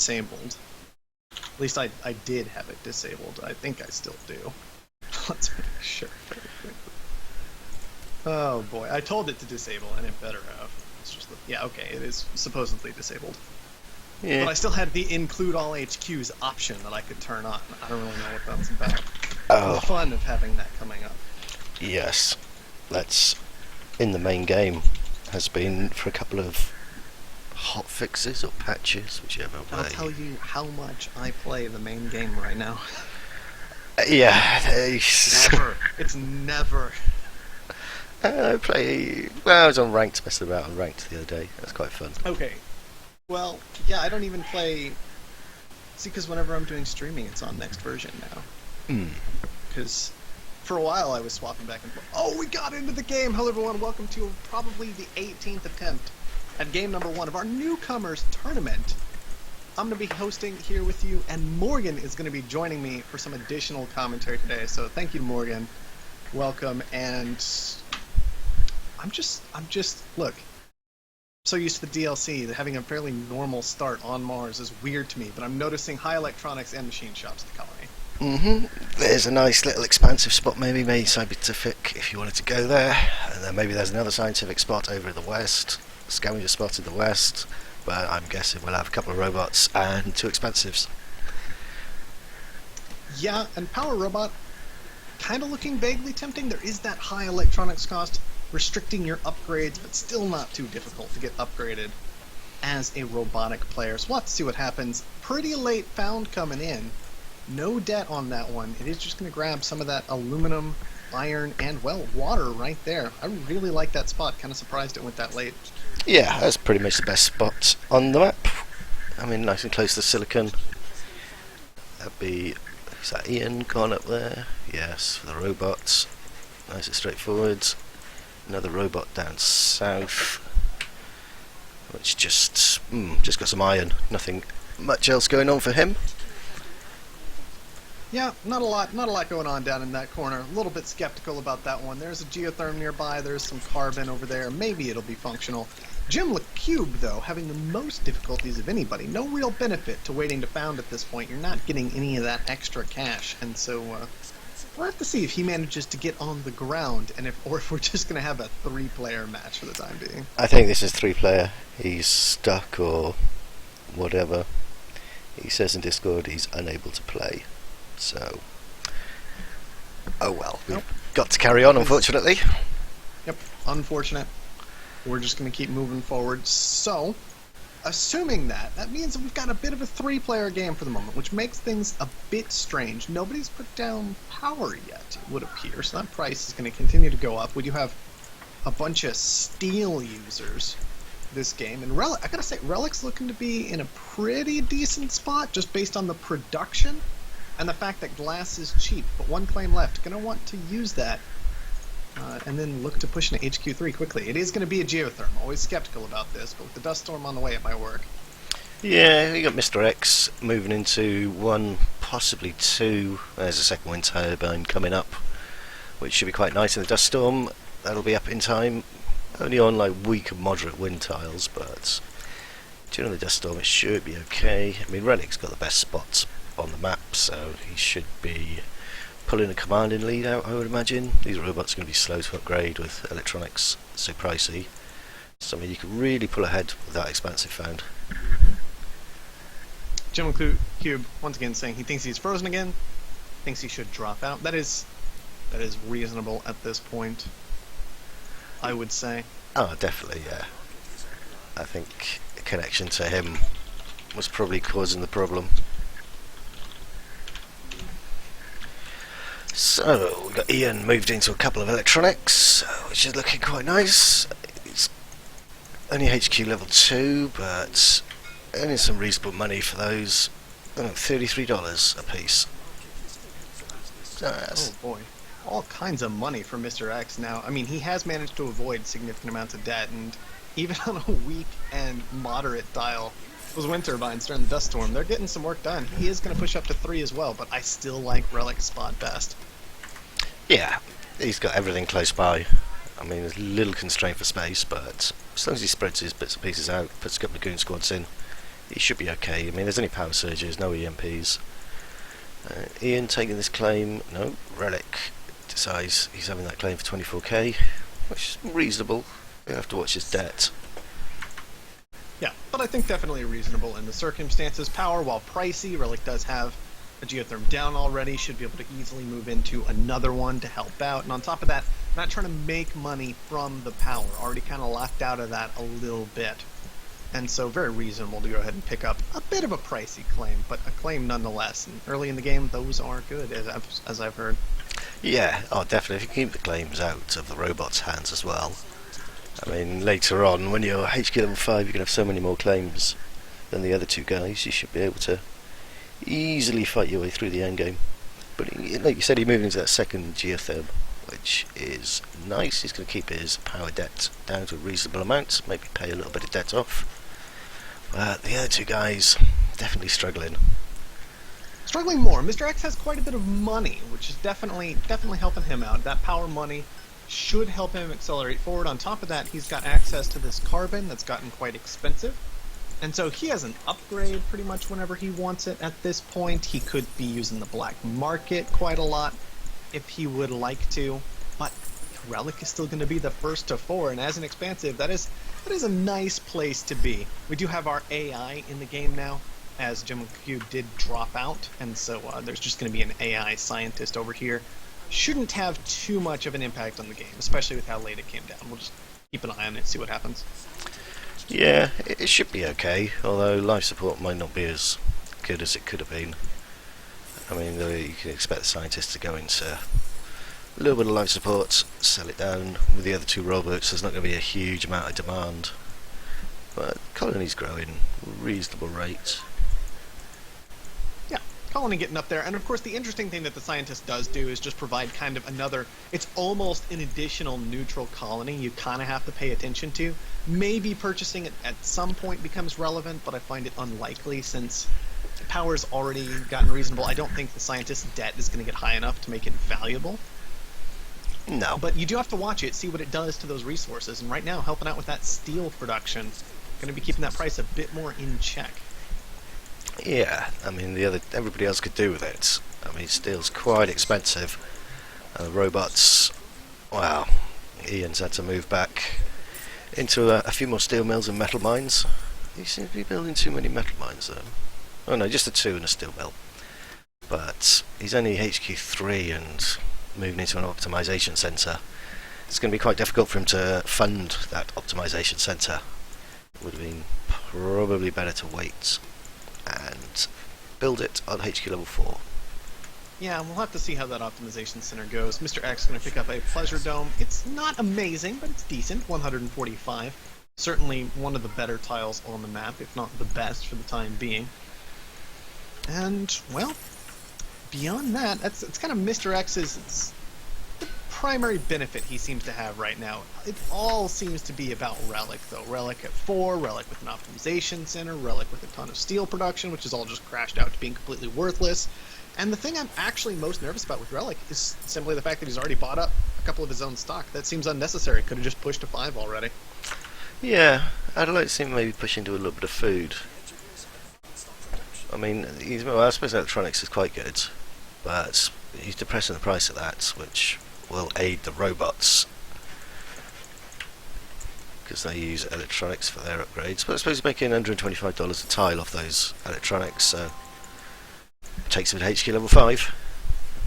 disabled. At least I did have it disabled. I think I still do. Let's make sure. Oh boy, I told it to disable, and it better have. It's just yeah, okay, it is supposedly disabled. Yeah. But I still had the include all HQs option that I could turn on. I don't really know what that's about. Oh. The fun of having that coming up. Yes, that's in the main game. Has been for a couple of hot fixes or patches, whichever way. I'll tell you how much I play the main game right now. Yeah, Never. It's never. I play. Well, I was on ranked, messing about on ranked the other day. That's quite fun. Okay. Well, yeah, I don't even play. See, because whenever I'm doing streaming, it's on next version now. Because for a while I was swapping back and forth. Oh, we got into the game! Hello, everyone. Welcome to probably the 18th attempt at game number 1 of our Newcomers tournament. I'm going to be hosting here with you, and Morgan is going to be joining me for some additional commentary today. So thank you, Morgan. Welcome, and I'm just look. So used to the DLC that having a fairly normal start on Mars is weird to me, but I'm noticing high electronics and machine shops at the colony. There's a nice little expansive spot, maybe scientific, if you wanted to go there, and then maybe there's another scientific spot over in the west, scavenger spot in the west, but I'm guessing we'll have a couple of robots and 2 expansives. Yeah, and Power Robot, kind of looking vaguely tempting. There is that high electronics cost restricting your upgrades, but still not too difficult to get upgraded as a robotic player. So we'll have to see what happens. Pretty late found coming in. No debt on that one. It is just going to grab some of that aluminum, iron, and, well, water right there. I really like that spot. Kind of surprised it went that late. Yeah, that's pretty much the best spot on the map. I mean, nice and close to silicon. That'd be... Is that Ian gone up there? Yes, for the robots. Nice and straightforward. Another robot down south, which just got some iron. Nothing much else going on for him. Yeah, not a lot going on down in that corner. A little bit skeptical about that one. There's a geotherm nearby. There's some carbon over there. Maybe it'll be functional. Jim LeCube, though, having the most difficulties of anybody. No real benefit to waiting to found at this point. You're not getting any of that extra cash, and so we'll have to see if he manages to get on the ground, and if we're just going to have a 3-player match for the time being. I think this is 3-player. He's stuck or whatever. He says in Discord he's unable to play. So, oh well, we've got to carry on, unfortunately. Yep, unfortunate. We're just going to keep moving forward. So, assuming that means that we've got a bit of a 3-player game for the moment, which makes things a bit strange. Nobody's put down power yet, it would appear, so that price is going to continue to go up. We do have a bunch of steel users this game, and I gotta say, Relic's looking to be in a pretty decent spot, just based on the production and the fact that glass is cheap, but 1 claim left. Gonna want to use that, and then look to push into HQ3 quickly. It is going to be a geotherm. Always skeptical about this, but with the dust storm on the way, it might work. Yeah, we got Mr. X moving into 1, possibly 2. There's a second wind turbine coming up, which should be quite nice in the dust storm. That'll be up in time. Only on like weak and moderate wind tiles, but during the dust storm it should be okay. I mean, Relic's got the best spots on the map, so he should be pulling a commanding lead out, I would imagine. These robots are going to be slow to upgrade with electronics so pricey. So I mean, you can really pull ahead with that expansive found. Jim Cube once again saying he thinks he's frozen again, thinks he should drop out. That is reasonable at this point, I would say. Oh, definitely, yeah. I think a connection to him was probably causing the problem. So, we got Ian moved into a couple of electronics, which is looking quite nice. It's only HQ level 2, but earning some reasonable money for those. $33 a piece. So oh boy. All kinds of money for Mr. X now. I mean, he has managed to avoid significant amounts of debt, and even on a weak and moderate dial, those wind turbines during the dust storm, they're getting some work done. He is going to push up to 3 as well, but I still like Relic's spot best. Yeah, he's got everything close by. I mean, there's a little constraint for space, but as long as he spreads his bits and pieces out, puts a couple of goon squads in, he should be okay. I mean, there's only power surges, no EMPs. Ian taking this claim. No, Relic decides he's having that claim for 24k, which is reasonable. You have to watch his debt. Yeah, but I think definitely reasonable in the circumstances. Power, while pricey, Relic does have a geotherm down already, should be able to easily move into another one to help out. And on top of that, not trying to make money from the power. Already kind of left out of that a little bit. And so very reasonable to go ahead and pick up a bit of a pricey claim, but a claim nonetheless. And early in the game, those are good, as I've heard. Yeah, oh definitely. If you keep the claims out of the robot's hands as well. I mean, later on, when you're HQ level 5, you can have so many more claims than the other two guys. You should be able to easily fight your way through the end game. But like you said, he moved into that second geotherm, which is nice. He's going to keep his power debt down to a reasonable amount, maybe pay a little bit of debt off. But the other two guys, definitely struggling. Struggling more. Mr. X has quite a bit of money, which is definitely helping him out. That power money should help him accelerate forward. On top of that, he's got access to this carbon that's gotten quite expensive. And so he has an upgrade pretty much whenever he wants it at this point. He could be using the black market quite a lot if he would like to. But Relic is still going to be the first to 4, and as an expansive, that is a nice place to be. We do have our AI in the game now, as Jim Cube did drop out, and so there's just going to be an AI scientist over here. Shouldn't have too much of an impact on the game, especially with how late it came down. We'll just keep an eye on it, see what happens. Yeah, it should be okay, although life support might not be as good as it could have been. I mean, you can expect the scientists to go into a little bit of life support, sell it down. With the other two robots, there's not going to be a huge amount of demand. But colony's growing reasonable rate. Yeah, colony getting up there. And of course, the interesting thing that the scientist does do is just provide kind of another, it's almost an additional neutral colony you kind of have to pay attention to. Maybe purchasing it at some point becomes relevant, but I find it unlikely since power's already gotten reasonable. I don't think the scientist's debt is going to get high enough to make it valuable. No. But you do have to watch it, see what it does to those resources, and right now, helping out with that steel production, going to be keeping that price a bit more in check. Yeah, I mean, everybody else could do with it. I mean, steel's quite expensive. The robots, well, Ian's had to move back into a few more steel mills and metal mines. He seems to be building too many metal mines, though. Oh no, just the 2 and a steel mill. But he's only HQ 3 and moving into an optimization centre. It's going to be quite difficult for him to fund that optimization centre. It would have been probably better to wait and build it on HQ level 4. Yeah, we'll have to see how that optimization center goes. Mr. X is going to pick up a pleasure dome. It's not amazing, but it's decent. 145. Certainly one of the better tiles on the map, if not the best for the time being. And, well, beyond that, it's kind of Mr. X's the primary benefit he seems to have right now. It all seems to be about Relic, though. Relic at 4, Relic with an optimization center, Relic with a ton of steel production, which is all just crashed out to being completely worthless. And the thing I'm actually most nervous about with Relic is simply the fact that he's already bought up a couple of his own stock. That seems unnecessary. Could have just pushed to 5 already. Yeah, I'd like to see him maybe push into a little bit of food. I mean, I suppose electronics is quite good, but he's depressing the price of that, which will aid the robots, because they use electronics for their upgrades. But I suppose he's making $125 a tile off those electronics, so takes him to HQ level 5.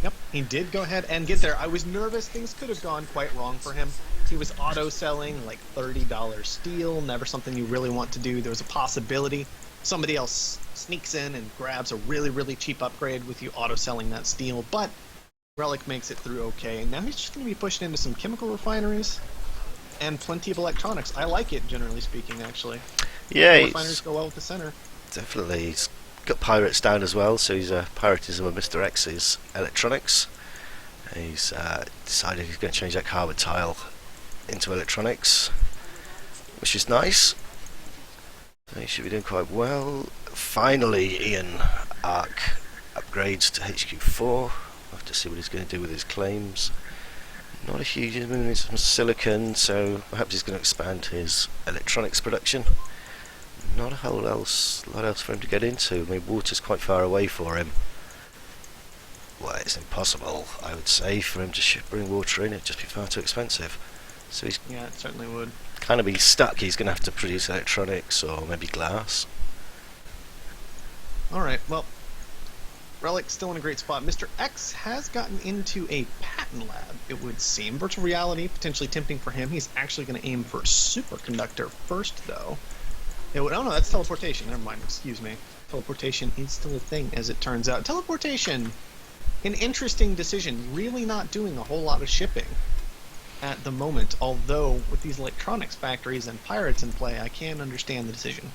Yep, he did go ahead and get there. I was nervous. Things could have gone quite wrong for him. He was auto-selling like $30 steel, never something you really want to do. There was a possibility somebody else sneaks in and grabs a really, really cheap upgrade with you auto-selling that steel, but Relic makes it through okay. Now he's just going to be pushing into some chemical refineries and plenty of electronics. I like it, generally speaking, actually. Yeah, refineries go well with the center. Definitely. He's got pirates down as well, so he's pirated some of Mr. X's electronics. He's decided he's going to change that carbon tile into electronics, which is nice. He should be doing quite well. Finally, Ian Arc upgrades to HQ4. We'll have to see what he's going to do with his claims. Not a huge, he's moving into some silicon, so perhaps he's going to expand his electronics production. not a whole lot else for him to get into. I mean, water's quite far away for him. Well, it's impossible, I would say, for him to bring water in. It'd just be far too expensive. So he's Yeah, it certainly would. kind of be stuck. He's going to have to produce electronics or maybe glass. Alright, well, Relic's still in a great spot. Mr. X has gotten into a patent lab, it would seem. Virtual reality, potentially tempting for him. He's actually going to aim for superconductor first, though. Oh no, that's teleportation. Never mind, excuse me. Teleportation is still a thing, as it turns out. Teleportation, an interesting decision. Really not doing a whole lot of shipping at the moment. Although, with these electronics factories and pirates in play, I can understand the decision.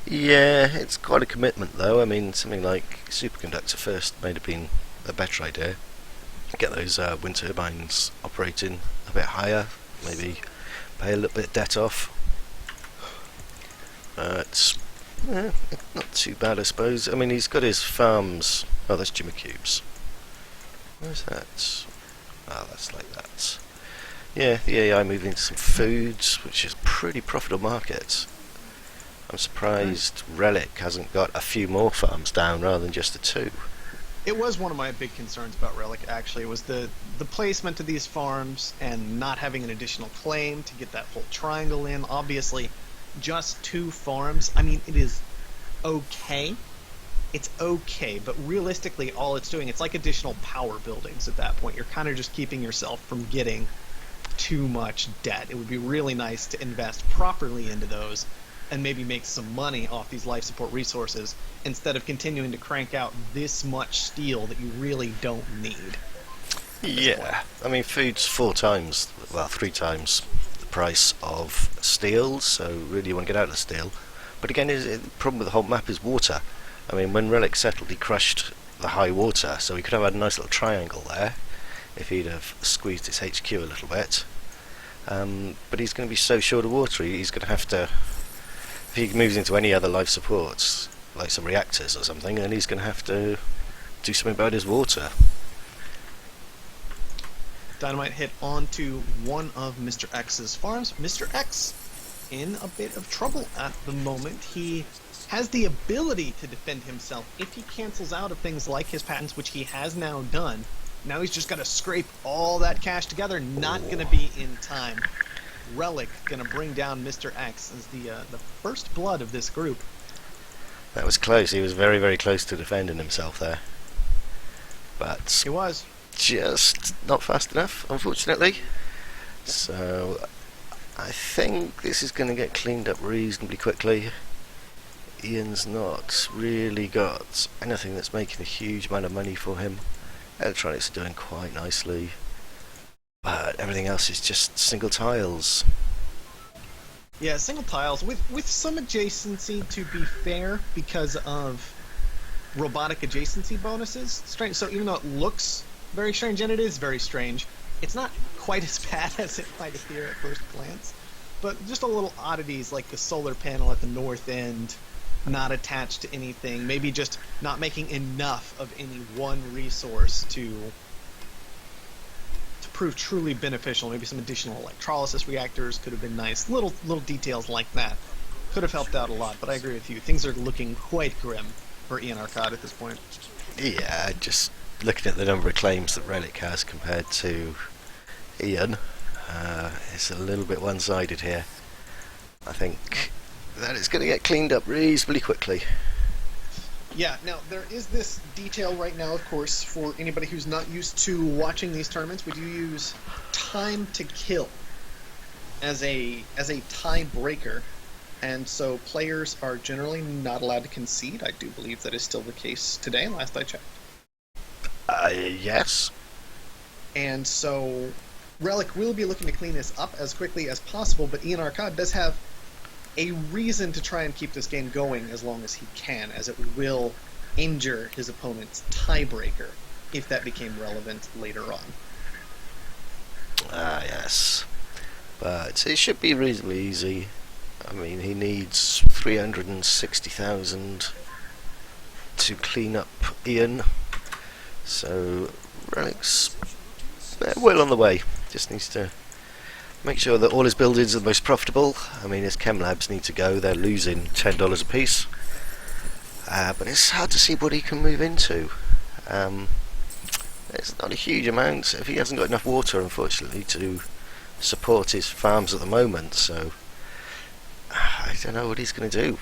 Yeah, it's quite a commitment though. I mean, something like superconductor first may have been a better idea. Get those wind turbines operating a bit higher, maybe pay a little bit of debt off. It's not too bad, I suppose. I mean, he's got his farms. Oh, that's Jimmy Cubes. Where's that? Oh, that's like that. Yeah, the AI moving into some foods, which is a pretty profitable market. I'm surprised Relic hasn't got a few more farms down rather than just the 2. It was one of my big concerns about Relic, actually, was the placement of these farms and not having an additional claim to get that whole triangle in. Obviously, just 2 farms, I mean, it is okay. It's okay, but realistically, all it's doing, it's like additional power buildings at that point. You're kind of just keeping yourself from getting too much debt. It would be really nice to invest properly into those and maybe make some money off these life support resources instead of continuing to crank out this much steel that you really don't need. Yeah, I mean, food's 3 times the price of steel, so really you want to get out of steel. But again, the problem with the whole map is water. I mean, when Relic settled, he crushed the high water, so he could have had a nice little triangle there if he'd have squeezed its HQ a little bit. But he's going to be so short of water, he's going to have to, if he moves into any other life supports, like some reactors or something, then he's going to have to do something about his water. Dynamite hit onto one of Mr. X's farms. Mr. X in a bit of trouble at the moment. He has the ability to defend himself if he cancels out of things like his patents, which he has now done. Now he's just got to scrape all that cash together. Not going to be in time. Relic going to bring down Mr. X as the first blood of this group. That was close. He was very, very close to defending himself there. But He was. Just not fast enough, unfortunately. So I think this is going to get cleaned up reasonably quickly. Ian's not really got anything that's making a huge amount of money for him. Electronics are doing quite nicely, but everything else is just single tiles. Yeah, single tiles with some adjacency, to be fair, because of robotic adjacency bonuses. Strange. So even though it looks very strange, and it is very strange, it's not quite as bad as it might appear at first glance. But just a little oddities like the solar panel at the north end, not attached to anything, maybe just not making enough of any one resource to prove truly beneficial. Maybe some additional electrolysis reactors could have been nice. Little details like that could have helped out a lot, but I agree with you. Things are looking quite grim for Ian Arcade at this point. Yeah, just looking at the number of claims that Relic has compared to Ian, it's a little bit one-sided here. I think that it's going to get cleaned up reasonably quickly. Yeah, now there is this detail right now, of course, for anybody who's not used to watching these tournaments. We do use time to kill as a tiebreaker, and so players are generally not allowed to concede. I do believe that is still the case today, last I checked. Yes. And so Relic will be looking to clean this up as quickly as possible, but Ian Arcade does have a reason to try and keep this game going as long as he can, as it will injure his opponent's tiebreaker if that became relevant later on. Yes. But it should be reasonably easy. I mean, he needs 360,000 to clean up Ian. So Relic's well on the way. Just needs to Make sure that all his buildings are the most profitable. I mean, his chem labs need to go. They're losing $10 a piece. But it's hard to see what he can move into. It's not a huge amount. If he hasn't got enough water, unfortunately, to support his farms at the moment, so I don't know what he's going to do.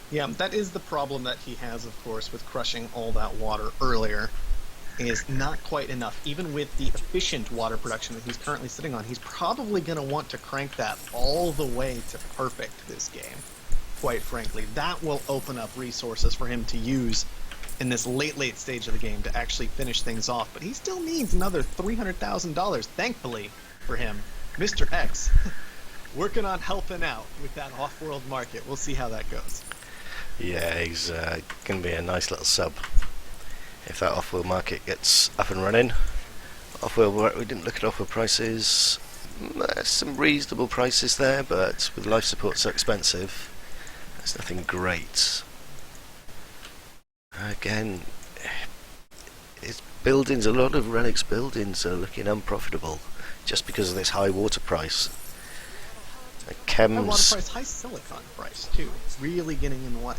Yeah, that is the problem that he has, of course, with crushing all that water earlier. Is not quite enough. Even with the efficient water production that he's currently sitting on, he's probably going to want to crank that all the way to perfect this game. Quite frankly, that will open up resources for him to use in this late stage of the game to actually finish things off. But he still needs another $300,000, thankfully for him. Mr. X, working on helping out with that off-world market. We'll see how that goes. Yeah, he's going to be a nice little sub if that off-world market gets up and running. Off-world, we didn't look at off-world prices. There's some reasonable prices there, but with life support so expensive, there's nothing great. Again, his buildings, a lot of Relic's buildings are looking unprofitable just because of this high water price. Chems, high water price, high silicon price too, really getting in the way.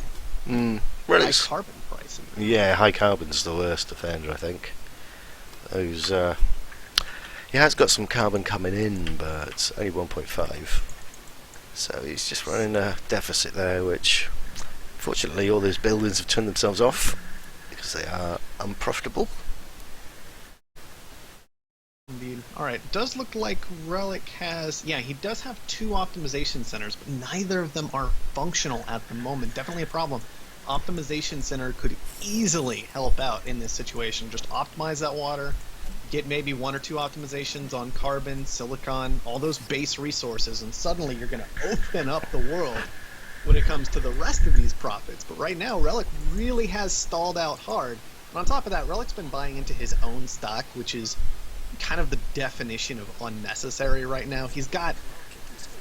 High carbon price. Yeah, high carbon's the worst offender, I think. Those, he has got some carbon coming in, but only 1.5. So he's just running a deficit there, which, fortunately, all those buildings have turned themselves off because they are unprofitable. Indeed. Alright, does look like Relic has... Yeah, he does have 2 optimization centers, but neither of them are functional at the moment. Definitely a problem. Optimization center could easily help out in this situation. Just optimize that water, get maybe 1 or 2 optimizations on carbon, silicon, all those base resources, and suddenly you're going to open up the world when it comes to the rest of these profits. But right now, Relic really has stalled out hard. And on top of that, Relic's been buying into his own stock, which is kind of the definition of unnecessary right now. He's got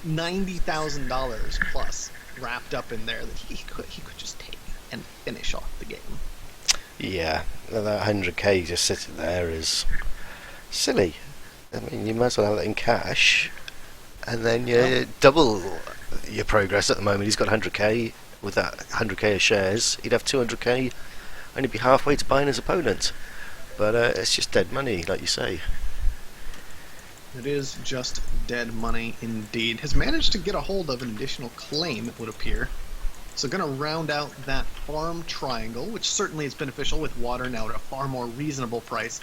$90,000 plus wrapped up in there that he could just take and finish off the game. Yeah, that 100k just sitting there is silly. I mean, you might as well have that in cash, and then you double your progress at the moment. He's got 100k. With that 100k of shares, he'd have 200k, and he'd be halfway to buying his opponent. But it's just dead money, like you say. It is just dead money indeed. Has managed to get a hold of an additional claim, it would appear. So going to round out that farm triangle, which certainly is beneficial with water now at a far more reasonable price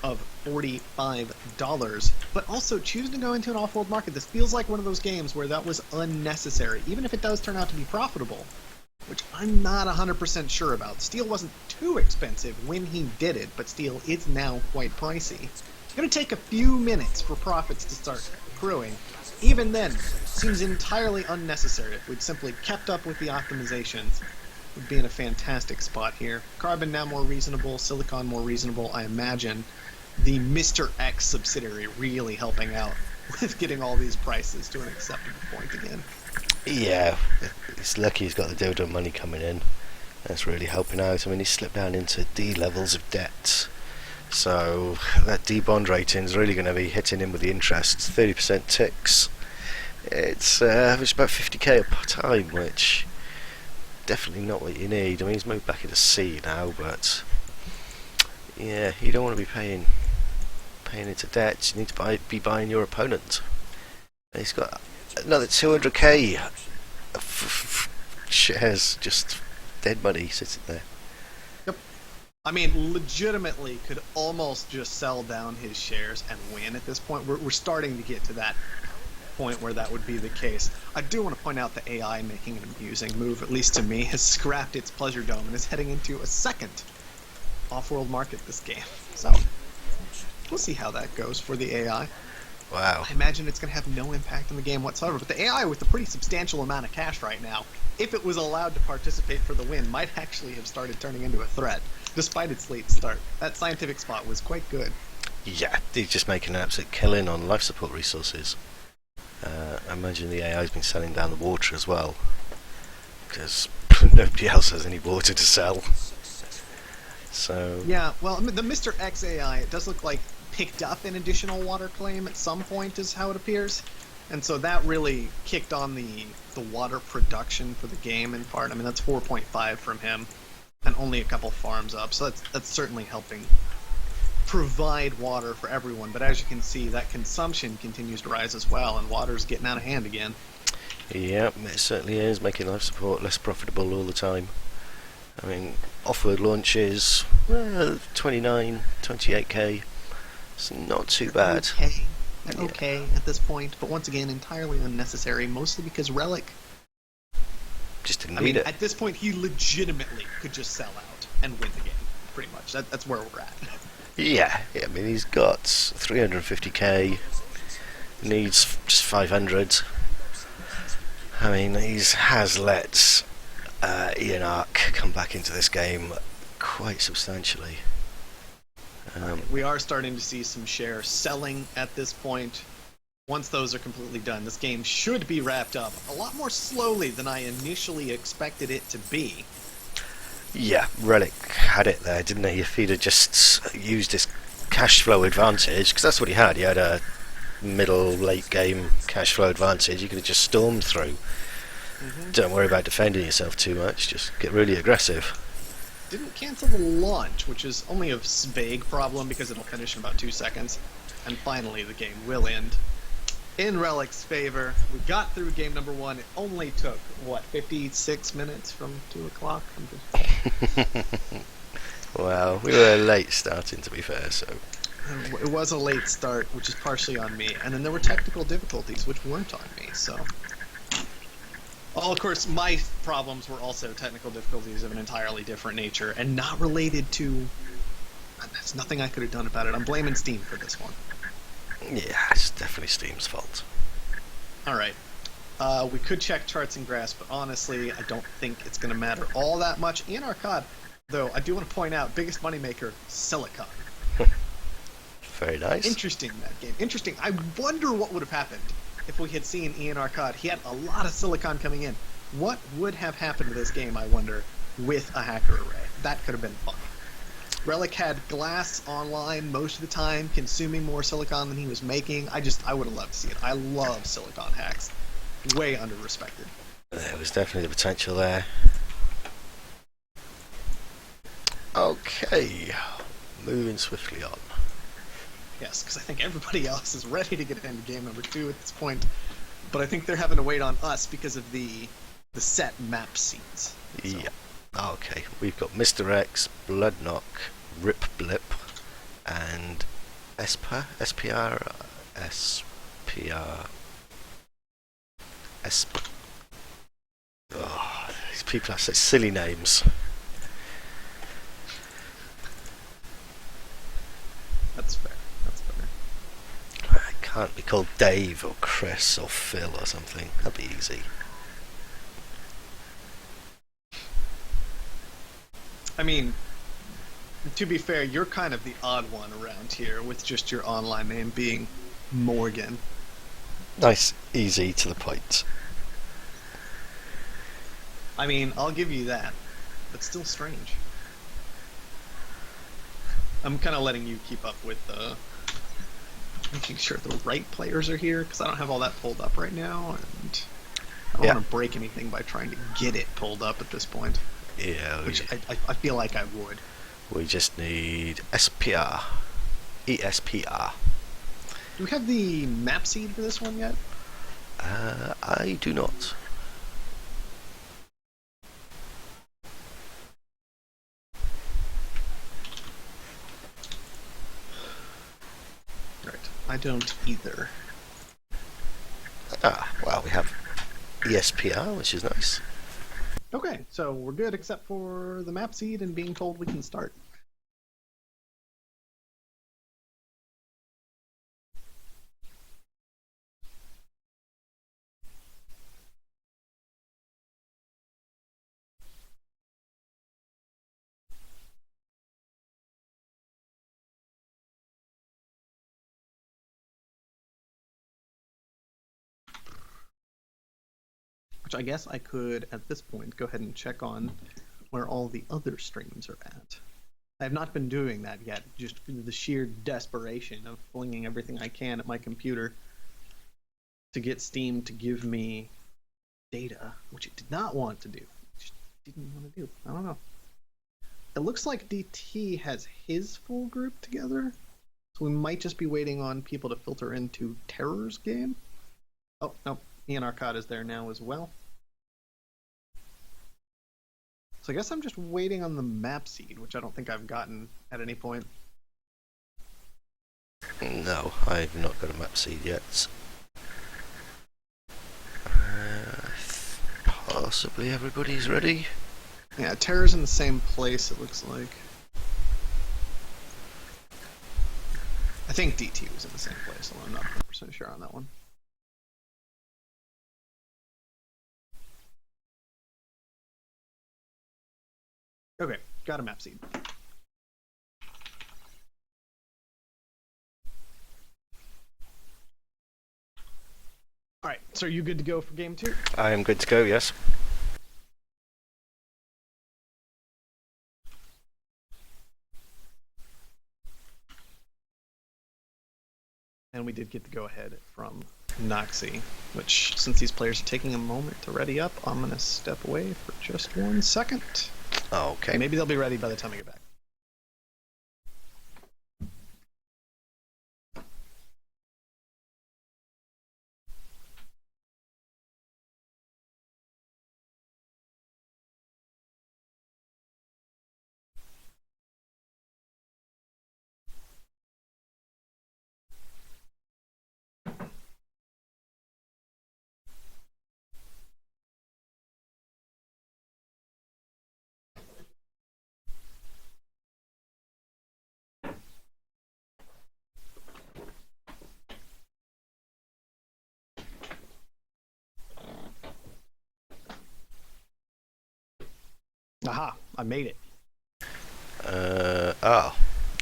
of $45. But also choosing to go into an off-world market. This feels like one of those games where that was unnecessary, even if it does turn out to be profitable, which I'm not 100% sure about. Steel wasn't too expensive when he did it, but steel is now quite pricey. It's going to take a few minutes for profits to start accruing. Even then, seems entirely unnecessary. If we'd simply kept up with the optimizations, we'd be in a fantastic spot here. Carbon now more reasonable, silicon more reasonable, I imagine. The Mr. X subsidiary really helping out with getting all these prices to an acceptable point again. Yeah, it's lucky he's got the dildo money coming in. That's really helping out. I mean, he's slipped down into D levels of debt. So that D bond rating is really going to be hitting him with the interest. 30% ticks. It's about 50k a time, which definitely not what you need. I mean, he's moved back into C now, but yeah, you don't want to be paying into debt. You need to be buying your opponent. And he's got another 200k shares, just dead money sitting there. Yep. I mean, legitimately could almost just sell down his shares and win at this point. We're starting to get to that point where that would be the case. I do want to point out the AI making an amusing move, at least to me, has scrapped its Pleasure Dome and is heading into a second off-world market this game. So, we'll see how that goes for the AI. Wow. I imagine it's going to have no impact on the game whatsoever, but the AI with a pretty substantial amount of cash right now, if it was allowed to participate for the win, might actually have started turning into a threat, despite its late start. That scientific spot was quite good. Yeah, he's just making an absolute killing on life support resources. I imagine the AI's been selling down the water as well, because nobody else has any water to sell. So yeah, well, I mean, the Mr. X AI, it does look like picked up an additional water claim at some point, is how it appears. And so that really kicked on the water production for the game in part. I mean, that's 4.5 from him, and only a couple farms up. So that's certainly helping provide water for everyone. But as you can see, that consumption continues to rise as well, and water's getting out of hand again. Yep, it certainly is, making life support less profitable all the time. I mean, off-road launches, 29, 28k. It's not too bad. Okay at this point, but once again, entirely unnecessary, mostly because Relic... Just didn't need it. At this point, he legitimately could just sell out and win the game, pretty much. That's where we're at. Yeah, I mean, he's got 350k, needs just 500. I mean, he has let Ian Ark come back into this game quite substantially. We are starting to see some share selling at this point. Once those are completely done, this game should be wrapped up a lot more slowly than I initially expected it to be. Yeah, Relic had it there, didn't he? If he'd have just used his cash flow advantage, because that's what he had. He had a late game cash flow advantage. You could have just stormed through. Don't worry about defending yourself too much, just get really aggressive. Didn't cancel the launch, which is only a vague problem because it'll finish in about 2 seconds. And finally, the game will end in Relic's favor. We got through game number 1. It only took, 56 minutes from 2 o'clock? Well, we were late starting, to be fair, so... It was a late start, which is partially on me. And then there were technical difficulties, which weren't on me, so... Well, of course, my problems were also technical difficulties of an entirely different nature, and not related to... There's nothing I could have done about it. I'm blaming Steam for this one. Yeah, it's definitely Steam's fault. Alright. We could check charts and graphs, but honestly, I don't think it's going to matter all that much. In Arcade, though, I do want to point out, biggest moneymaker, Silicon. Very nice. Interesting, that game. Interesting. I wonder what would have happened if we had seen Ian Arcade. He had a lot of Silicon coming in. What would have happened to this game, I wonder, with a hacker array? That could have been fun. Relic had glass online most of the time, consuming more Silicon than he was making. I would have loved to see it. I love Silicon hacks. Way under-respected. There was definitely the potential there. Okay, moving swiftly on. Yes, because I think everybody else is ready to get into game number 2 at this point. But I think they're having to wait on us because of the set map seeds. So. Yeah. Okay, we've got Mr. X, Bloodknock, Rip Blip, and SPR. Oh, these people have such silly names. That's fair. That's fair. I can't be called Dave or Chris or Phil or something. That'd be easy. I mean, to be fair, you're kind of the odd one around here, with just your online name being Morgan. Nice, easy, to the point. I mean, I'll give you that, but still strange. I'm kind of letting you keep up with making sure the right players are here, because I don't have all that pulled up right now, and I don't want to break anything by trying to get it pulled up at this point. Yeah, Which I feel like I would. We just need SPR. ESPR. Do we have the map seed for this one yet? I do not. Right. I don't either. Ah, well, we have ESPR, which is nice. Okay, so we're good except for the map seed and being told we can start. Which I guess I could, at this point, go ahead and check on where all the other streams are at. I have not been doing that yet, just the sheer desperation of flinging everything I can at my computer to get Steam to give me data, which it did not want to do. It just didn't want to do. I don't know. It looks like DT has his full group together, so we might just be waiting on people to filter into Terror's game. Oh, no, Ian Arcade is there now as well. So I guess I'm just waiting on the map seed, which I don't think I've gotten at any point. No, I've not got a map seed yet. Possibly everybody's ready. Yeah, Terror's in the same place, it looks like. I think DT was in the same place, although I'm not 100% sure on that one. Okay, got a map seed. Alright, so are you good to go for game 2? I am good to go, yes. And we did get the go-ahead from Noxie, which, since these players are taking a moment to ready up, I'm going to step away for just 1 second. Okay. Maybe they'll be ready by the time I get back. Aha, I made it.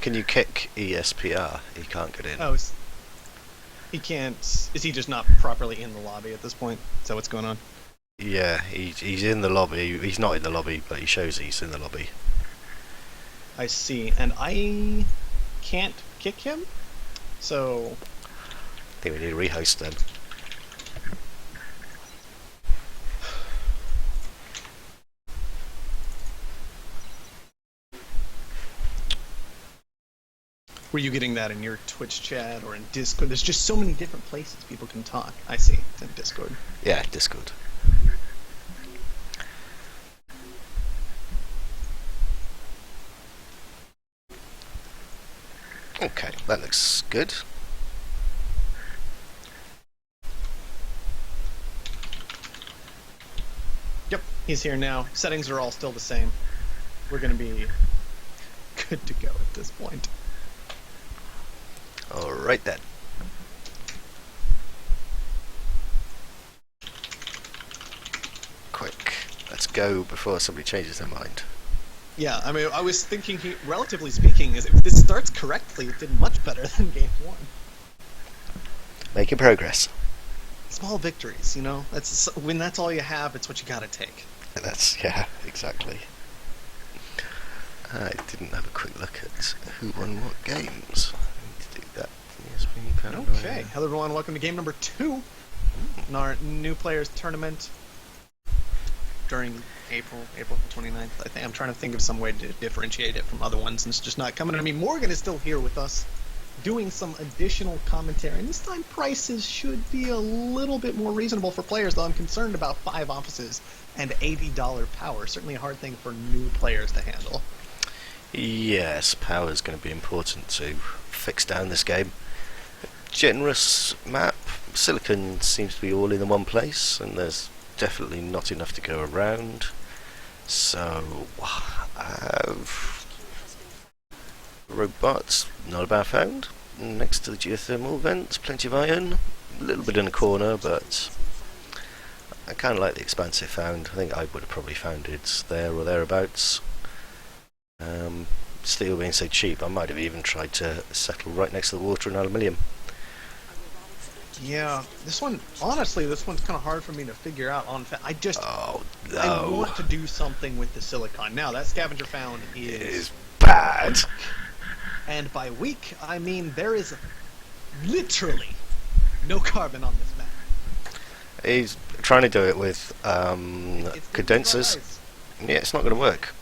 Can you kick ESPR? He can't get in. Oh, he can't. Is he just not properly in the lobby at this point? Is that what's going on? Yeah, he's in the lobby. He's not in the lobby, but he shows he's in the lobby. I see. And I can't kick him? So... I think we need a rehost then. Were you getting that in your Twitch chat or in Discord? There's just so many different places people can talk. I see. It's in Discord. Yeah, Discord. Okay, that looks good. Yep, he's here now. Settings are all still the same. We're going to be good to go at this point. Alright then. Quick, let's go before somebody changes their mind. Yeah, I mean, I was thinking, relatively speaking, if this starts correctly, it did much better than game 1. Making progress. Small victories, you know? When that's all you have, it's what you gotta take. Yeah, exactly. I didn't have a quick look at who won what games. I need to do that. Okay, hello everyone, welcome to game number 2 in our new players tournament during April 29th. I think I'm trying to think of some way to differentiate it from other ones, and it's just not coming. I mean, Morgan is still here with us, doing some additional commentary, and this time prices should be a little bit more reasonable for players, though I'm concerned about 5 offices and $80 power. Certainly a hard thing for new players to handle. Yes, power is going to be important to fix down this game. Generous map. Silicon seems to be all in one place, and there's definitely not enough to go around. So, robots, not a bad found. Next to the geothermal vent, plenty of iron. A little bit in the corner, but I kind of like the expansive found. I think I would have probably found it there or thereabouts. Steel being so cheap, I might have even tried to settle right next to the water and aluminium. Yeah, this one, honestly, this one's kind of hard for me to figure out. I Oh no! I want to do something with the silicon. Now, that scavenger found is bad. And by weak, I mean there is literally no carbon on this map. He's trying to do it with It's condensers. Yeah, it's not going to work.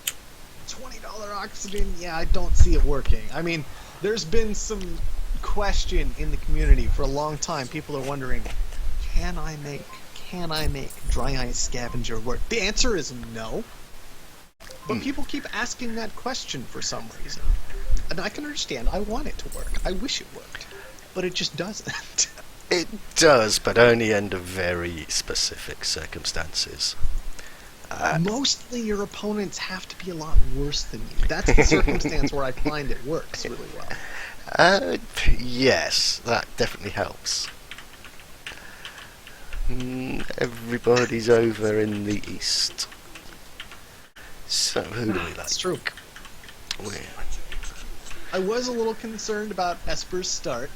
$20 oxygen, yeah, I don't see it working. I mean, there's been some question in the community for a long time. People are wondering, can I make dry ice scavenger work? The answer is no. But people keep asking that question for some reason. And I can understand, I want it to work. I wish it worked. But it just doesn't. It does, but only under very specific circumstances. Mostly your opponents have to be a lot worse than you. That's the circumstance where I find it works really well. Yes, that definitely helps. Everybody's over in the east. So who do we like? That's true. Where? I was a little concerned about Esper's start.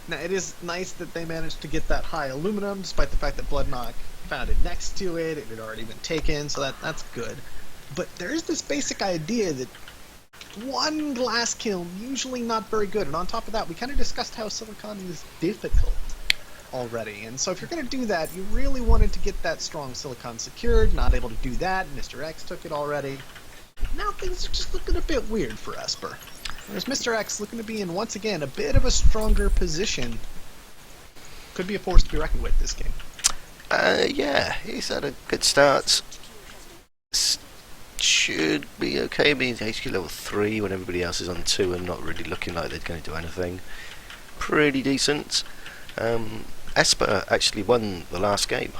Now, it is nice that they managed to get that high aluminum, despite the fact that Bloodknock found it next to it. It had already been taken, so that's good. But there is this basic idea that one glass kiln, usually not very good. And on top of that, we kind of discussed how silicon is difficult already. And so if you're going to do that, you really wanted to get that strong silicon secured. Not able to do that. Mr. X took it already. Now things are just looking a bit weird for Esper. Whereas Mr. X looking to be in, once again, a bit of a stronger position. Could be a force to be reckoned with this game. Yeah, he's had a good start. Should be okay being HQ level 3 when everybody else is on 2 and not really looking like they're going to do anything. Pretty decent. Esper actually won the last game.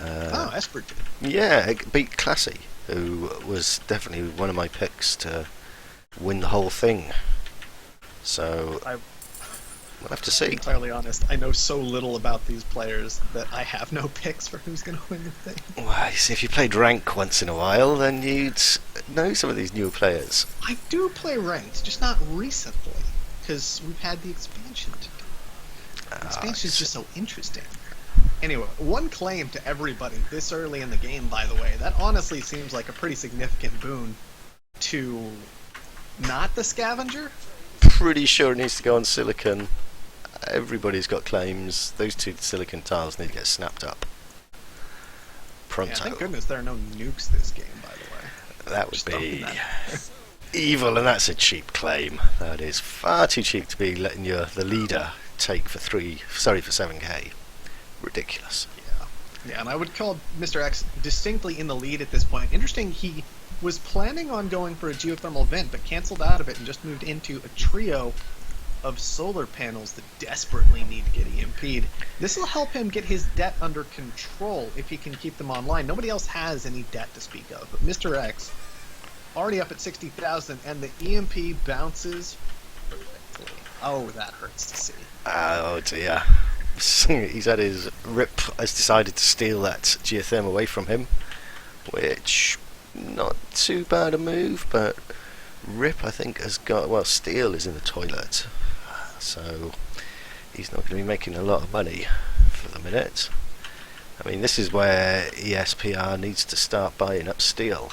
Esper did. Yeah, it beat Classy, who was definitely one of my picks to win the whole thing. So we'll have to see. To be entirely honest, I know so little about these players that I have no picks for who's going to win the thing. Well, you see, if you played rank once in a while, then you'd know some of these newer players. I do play ranked, just not recently, because we've had the expansion to do. The expansion is just so interesting. Anyway, one claim to everybody this early in the game, by the way, that honestly seems like a pretty significant boon to not the scavenger. Pretty sure it needs to go on silicon. Everybody's got claims. Those 2 silicon tiles need to get snapped up. Pronto. Yeah, thank goodness there are no nukes this game, by the way. That would Just be that. evil, and that's a cheap claim. That is far too cheap to be letting the leader take for 7k. Ridiculous. Yeah, and I would call Mr. X distinctly in the lead at this point. Interesting, he was planning on going for a geothermal vent, but canceled out of it and just moved into a trio of solar panels that desperately need to get EMP'd. This will help him get his debt under control if he can keep them online. Nobody else has any debt to speak of, but Mr. X already up at 60,000, and the EMP bounces perfectly. Oh, that hurts to see. Oh dear. He's had his Rip has decided to steal that geotherm away from him, which not too bad a move, but Rip I think has got, well, Steel is in the toilet, so he's not going to be making a lot of money for the minute. I mean, this is where ESPR needs to start buying up Steel.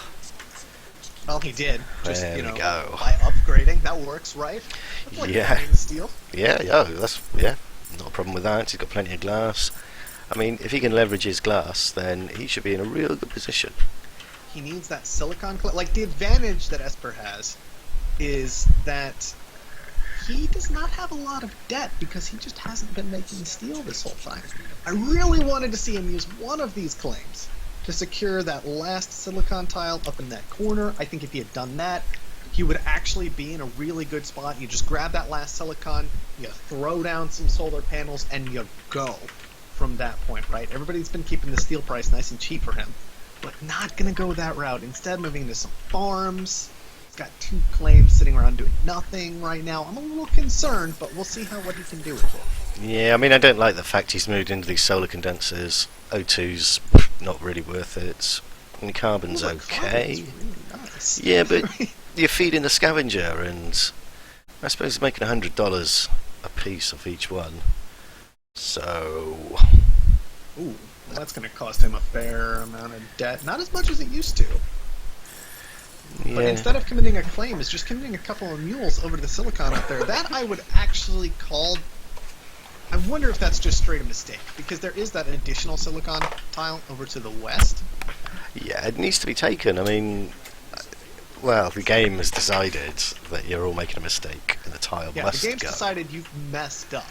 Well, he did. Just, there we go. By upgrading, that works, right? That's like Yeah. buying steel. Yeah, not a problem with that. He's got plenty of glass. I mean, if he can leverage his glass, then he should be in a real good position. He needs that silicon. Like, the advantage that Esper has is that he does not have a lot of debt because he just hasn't been making steel this whole time. I really wanted to see him use one of these claims to secure that last silicon tile up in that corner. I think if he had done that, he would actually be in a really good spot. You just grab that last silicon, you throw down some solar panels, and you go from that point, right? Everybody's been keeping the steel price nice and cheap for him, but not going to go that route. Instead, moving into some farms. He's got 2 claims sitting around doing nothing right now. I'm a little concerned, but we'll see what he can do with it. Yeah, I mean, I don't like the fact he's moved into these solar condensers. O2's not really worth it. And the carbon's okay. Really nice. Yeah, but you're feeding the scavenger, and I suppose it's making $100 a piece of each one. So, Ooh, well, that's going to cost him a fair amount of debt. Not as much as it used to. Yeah. But instead of committing a claim, is just committing a couple of mules over to the Silicon up there. That I would actually call... I wonder if that's just straight a mistake, because there is that additional Silicon tile over to the west. Yeah, it needs to be taken. I mean, well, the game has decided that you're all making a mistake, and the tile Yeah, must the game's go. decided you've messed up.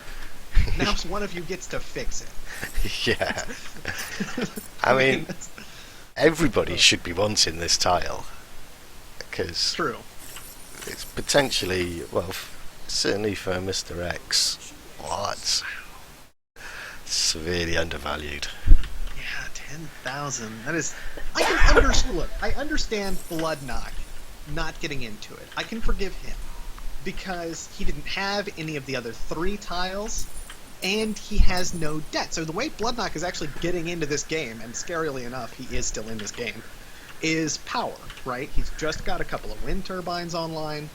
Now one of you gets to fix it. Yeah. I mean, everybody should be wanting this tile, because True. it's potentially, well, certainly for Mr. X, what? Severely undervalued. Yeah, 10,000. That is... I can understand... Look, I understand Bloodknock not getting into it. I can forgive him, because he didn't have any of the other 3 tiles, and he has no debt. So the way Bloodknock is actually getting into this game, and scarily enough, he is still in this game, is power, right? He's just got a couple of wind turbines online,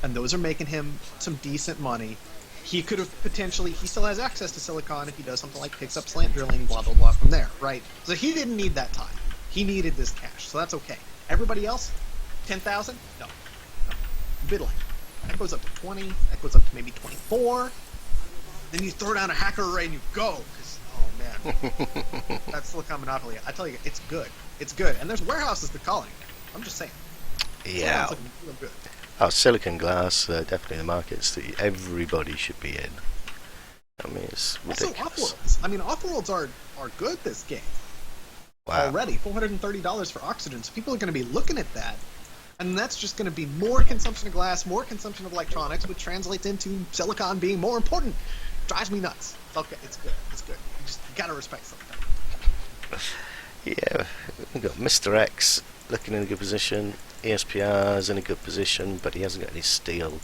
and those are making him some decent money. He could have potentially... He still has access to Silicon if he does something like picks up slant drilling, blah, blah, blah from there, right? So he didn't need that tile. He needed this cash, so that's okay. Everybody else? 10,000? No. Biddling. That goes up to 20. That goes up to maybe 24. Then you throw down a hacker array and you go. Because, oh man, that's Silicon Monopoly. I tell you, it's good. It's good. And there's warehouses to calling. I'm just saying. Yeah. Silicon's looking real good. Oh, silicon glass, definitely the markets that everybody should be in. I mean, it's ridiculous. Also, Offworlds. I mean, Offworlds are good this game. Wow. Already. $430 for oxygen. So people are going to be looking at that. And that's just going to be more consumption of glass, more consumption of electronics, which translates into Silicon being more important. Drives me nuts. Okay, it's good. It's good. You gotta respect Silicon. Yeah, we've got Mr. X looking in a good position. ESPR's in a good position, but he hasn't got any steel,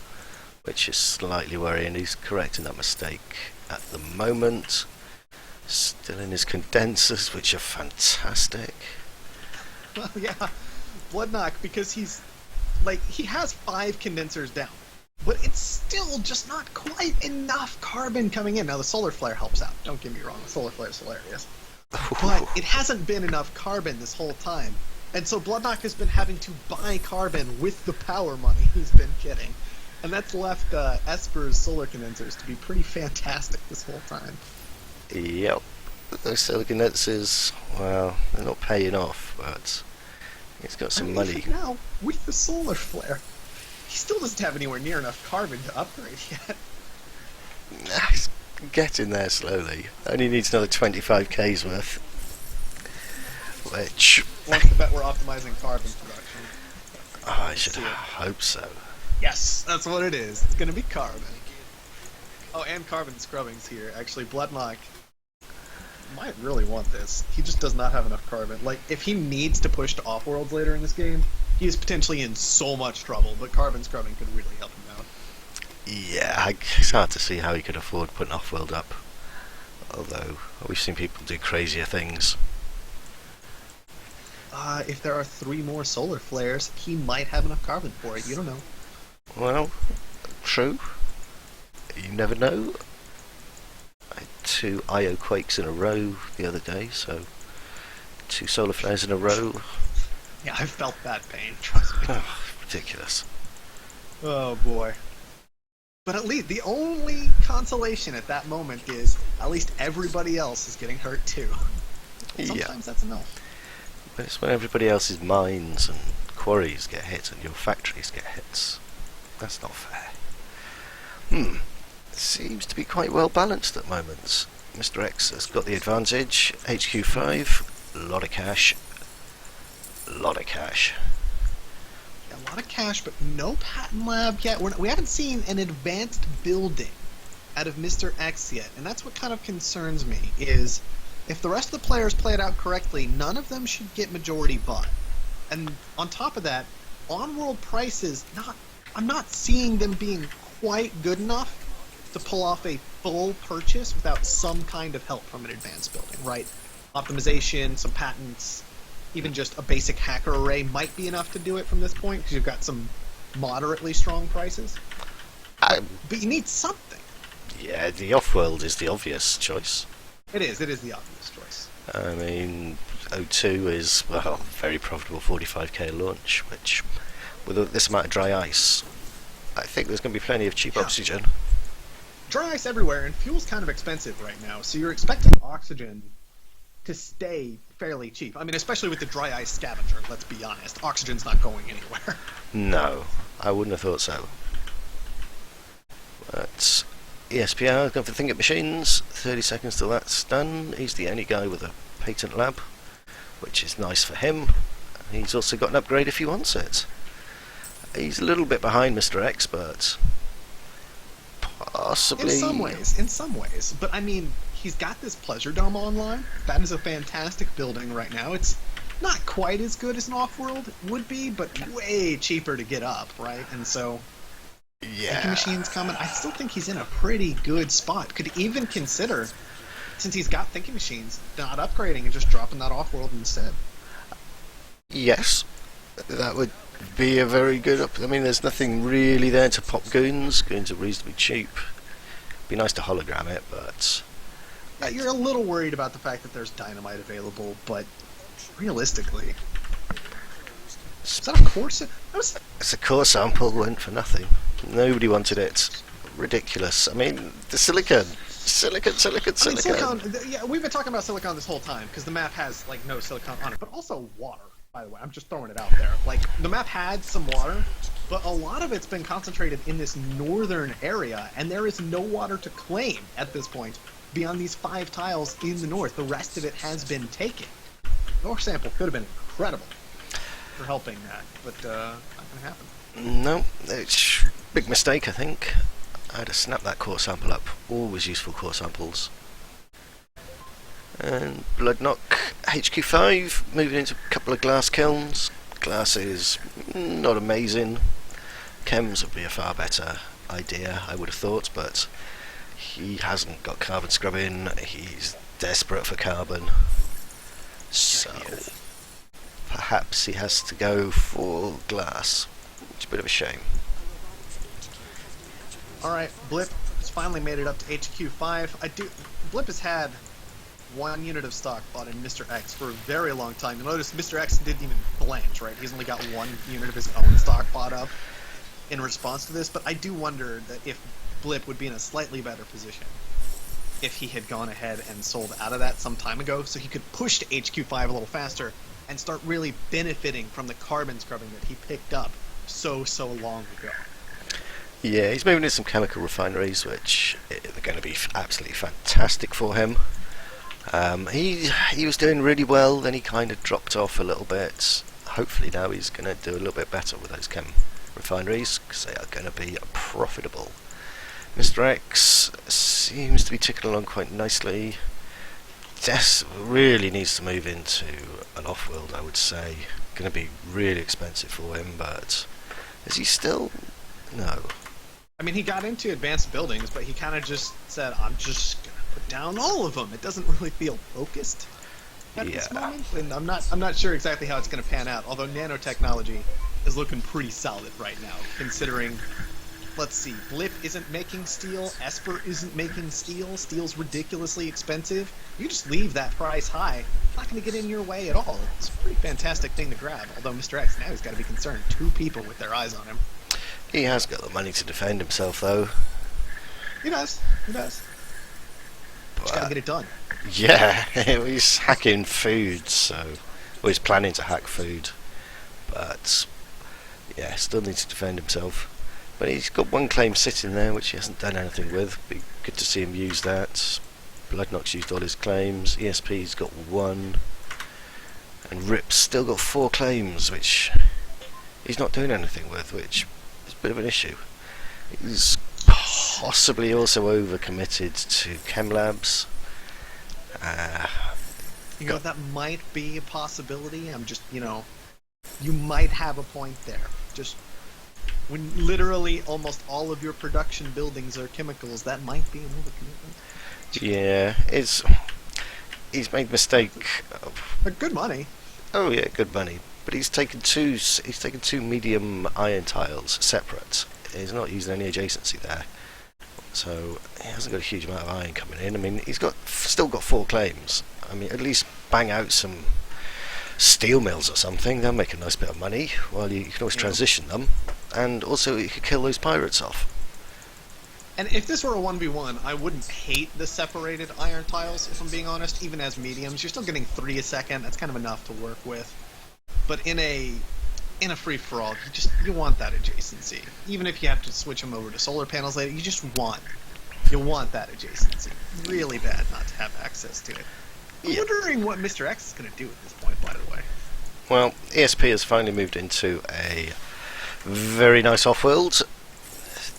which is slightly worrying. He's correcting that mistake at the moment. Still in his condensers, which are fantastic. Well, yeah. Bloodknock, because he's... Like, he has 5 condensers down. But it's still just not quite enough carbon coming in. Now, the solar flare helps out. Don't get me wrong. The solar flare is hilarious. But it hasn't been enough carbon this whole time. And so Bloodknock has been having to buy carbon with the power money he's been getting. And that's left Esper's solar condensers to be pretty fantastic this whole time. Yep. Those solar condensers, well, they're not paying off, but he's got some money. Even now, with the solar flare, he still doesn't have anywhere near enough carbon to upgrade yet. He's getting there slowly. Only needs another 25k's worth. Which... Wants to bet we're optimizing carbon production. I should hope so. Yes, that's what it is. It's going to be carbon. Oh, and carbon scrubbing's here. Actually, Bloodknock might really want this. He just does not have enough carbon. Like, if he needs to push to Offworlds later in this game, he is potentially in so much trouble, but carbon scrubbing could really help him out. Yeah, it's hard to see how he could afford putting Offworld up. Although, we've seen people do crazier things. If there are 3 more solar flares, he might have enough carbon for it. You don't know. Well, true. You never know. I had 2 IO quakes in a row the other day, so 2 solar flares in a row. Yeah, I felt that pain, trust me. Oh, ridiculous. Oh boy. But at least, the only consolation at that moment is, at least everybody else is getting hurt too. Sometimes that's enough. But it's when everybody else's mines and quarries get hit and your factories get hits. That's not fair. Seems to be quite well balanced at moments. Mr. X has got the advantage. HQ5, a lot of cash. A lot of cash. A lot of cash, but no patent lab yet. We haven't seen an advanced building out of Mr. X yet, and that's what kind of concerns me, is if the rest of the players play it out correctly, none of them should get majority bought. And on top of that, on-world prices, I'm not seeing them being quite good enough to pull off a full purchase without some kind of help from an advanced building, right? Optimization, some patents, even just a basic hacker array might be enough to do it from this point, because you've got some moderately strong prices. But you need something. Yeah, the off-world is the obvious choice. It is the obvious choice. I mean, O2 is, well, very profitable 45k launch, which with this amount of dry ice, I think there's going to be plenty of cheap oxygen. Dry ice everywhere, and fuel's kind of expensive right now, so you're expecting oxygen to stay fairly cheap. I mean, especially with the dry ice scavenger, let's be honest. Oxygen's not going anywhere. No, I wouldn't have thought so. But ESPR, going for Think Machines, 30 seconds till that's done. He's the only guy with a patent lab, which is nice for him. He's also got an upgrade if he wants it. He's a little bit behind Mr. X, but possibly... In some ways. But I mean, he's got this Pleasure Dome online. That is a fantastic building right now. It's not quite as good as an Off-World would be, but way cheaper to get up, right? And so, Thinking Machine's coming. I still think he's in a pretty good spot. Could even consider, since he's got Thinking Machines, not upgrading and just dropping that Off-World instead. Yes, that would be a very good I mean, there's nothing really there to pop goons. Goons are reasonably cheap. Be nice to hologram it, but... Yeah, you're a little worried about the fact that there's dynamite available, but realistically... Is that a core It's a core sample, went for nothing. Nobody wanted it. Ridiculous. I mean, the silicon. Silicon. I mean, silicon, yeah, we've been talking about silicon this whole time, because the map has, like, no silicon on it, but also water, by the way. I'm just throwing it out there. Like, the map had some water, but a lot of it's been concentrated in this northern area, and there is no water to claim at this point beyond these 5 tiles in the north. The rest of it has been taken. North sample could have been incredible for helping that, but not going to happen. No, it's big mistake, I think. I had to snap that core sample up. Always useful core samples. And Bloodknock HQ5, moving into a couple of glass kilns. Glass is not amazing. Chems would be a far better idea, I would have thought, but he hasn't got carbon scrubbing. He's desperate for carbon. So perhaps he has to go for glass, which is a bit of a shame. Alright, Blip has finally made it up to HQ5. Blip has had 1 unit of stock bought in Mr. X for a very long time. You'll notice Mr. X didn't even blanch, right? He's only got 1 unit of his own stock bought up in response to this, but I do wonder that if Blip would be in a slightly better position if he had gone ahead and sold out of that some time ago, so he could push to HQ5 a little faster and start really benefiting from the carbon scrubbing that he picked up so long ago. Yeah, he's moving into some chemical refineries, which are going to be absolutely fantastic for him. He was doing really well, then he kind of dropped off a little bit. Hopefully now he's going to do a little bit better with those chem refineries, because they are going to be profitable. Mr. X seems to be ticking along quite nicely. Des really needs to move into an off-world, I would say. Going to be really expensive for him, but is he still? No. I mean, he got into advanced buildings, but he kind of just said, I'm just going to put down all of them. It doesn't really feel focused at this moment, and I'm not sure exactly how it's going to pan out, although nanotechnology is looking pretty solid right now, considering, let's see, Blip isn't making steel, Esper isn't making steel, steel's ridiculously expensive. You just leave that price high, not going to get in your way at all. It's a pretty fantastic thing to grab, although Mr. X now he's got to be concerned. 2 people with their eyes on him. He has got the money to defend himself, though. He does. Just gotta get it done. Yeah, he's hacking food, so... Well, he's planning to hack food. But, yeah, still needs to defend himself. But he's got 1 claim sitting there, which he hasn't done anything with. Be good to see him use that. Bloodknock's used all his claims. ESP's got 1. And Rip's still got 4 claims, which he's not doing anything with, which is a bit of an issue. He's possibly also overcommitted to chem labs. That might be a possibility. I'm just, you might have a point there. Just when literally almost all of your production buildings are chemicals, that might be an overcommitment. Yeah, he's made a mistake. But good money. Oh yeah, good money. But he's taken two medium iron tiles separate. He's not using any adjacency there, so he hasn't got a huge amount of iron coming in. I mean, he's still got 4 claims. I mean, at least bang out some steel mills or something. They'll make a nice bit of money. While you can always transition them, and also you could kill those pirates off. And if this were a 1v1, I wouldn't hate the separated iron tiles, if I'm being honest. Even as mediums, you're still getting 3 a second. That's kind of enough to work with. But in a free-for-all, you want that adjacency. Even if you have to switch them over to solar panels later, you want that adjacency. Really bad not to have access to it. I'm wondering what Mr. X is going to do at this point, by the way. Well, ESP has finally moved into a very nice off-world.